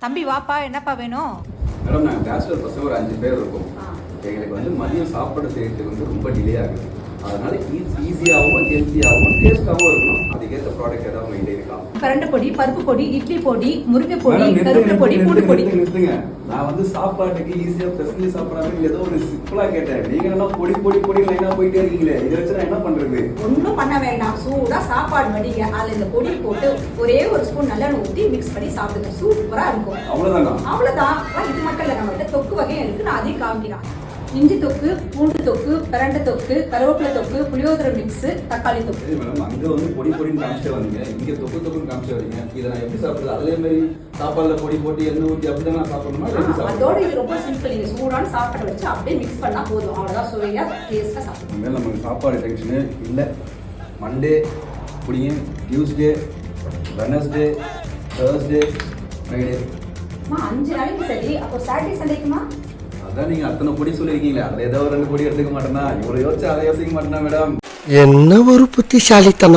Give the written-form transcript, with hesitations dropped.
தம்பி வாப்பா, என்னப்பா வேணும்? மேடம், நாங்கள் பேச்சுலர் பசங்க ஒரு 5 பேர் இருக்கோம். எங்களுக்கு வந்து மதியம் சாப்பாடு செய்யறதுக்கு வந்து ரொம்ப டிலே ஆகுது. அதனால ஈஸியாகவும் ஹெல்த்தியாகவும் டேஸ்ட்டாகவும் இருக்கணும். அதுக்கேற்ற ப்ராடக்ட் ஏதாவது மெயின்டைன் இருக்கலாம். கரண்டு பொடி, பருப்பு பொடி, இட்லி பொடி, முருங்கை பொடி, கருப்பு பொடி, பூண்டு பொடி. நிறுத்துங்க. நான் வந்து சாப்பாட்டுக்கு ஈஸியாக பெசஞ்சு சாப்பிடாம ஏதோ ஒரு சிம்பிளா கேட்டேன். நீங்க என்ன பொடி பொடி பொடி லைனா போயிட்டே இருக்கீங்களே, இதை வச்சு நான் என்ன பண்றது? ஒன்றும் பண்ண வேண்டாம். சூடா சாப்பாடு வடிங்க. அதுல இந்த பொடி போட்டு ஒரே ஒரு ஸ்பூன் நல்லெண்ணெய் ஊற்றி மிக்ஸ் பண்ணி சாப்பிடுங்க. சூப்பரா இருக்கும். அவ்வளவுதான். இது மட்டும் இல்ல, நம்ம கிட்ட தொக்கு வகையும் இருக்கு. நான் அதையும் காமிக்கிறேன். இஞ்சி தொக்கு, பூண்டு தொக்கு, பிரண்டை தொக்கு, கருவேப்பிலை தொக்கு, புளியோதரை மிக்ஸ், தக்காளி தொக்கு. மேடம், அங்க வந்து பொடி பொடின்னு காமிச்சிட்டு வந்தீங்க, இங்க தொக்கு தொக்குன்னு காமிச்சிட்டு வரீங்க. இதை நான் எப்படி சாப்பிடுறது? அதே மாதிரி சாப்பாடுல பொடி போட்டு எண்ணெய் ஊற்றி அப்படிதான் நான் சாப்பிடணுமா? அதோட இது ரொம்ப சிம்பிள். நீங்க சூடான சாப்பாடு வச்சு அப்படியே மிக்ஸ் பண்ணா போதும். அவ்வளவுதான், சுவையா டேஸ்டா சாப்பிடணும். இனிமேல் நமக்கு சாப்பாடு டென்ஷனு இல்லை. மண்டே பிடிங்க, டியூஸ்டே, வெனஸ்டே, தேர்ஸ்டே, ஃப்ரைடே. 5 நாளைக்கு சரி. அப்போ சாட்டர்டே சண்டேக்குமா? அதான் நீங்க அத்தனை பொடி சொல்லியிருக்கீங்களே, அதுல ஏதோ 2 பொடி எடுத்துக்க மாட்டேன்னா, இவ்வளவு யோசிச்சு அதை யோசிக்க மாட்டேன்னா மேடம். என்ன ஒரு புத்திசாலித்தனம்.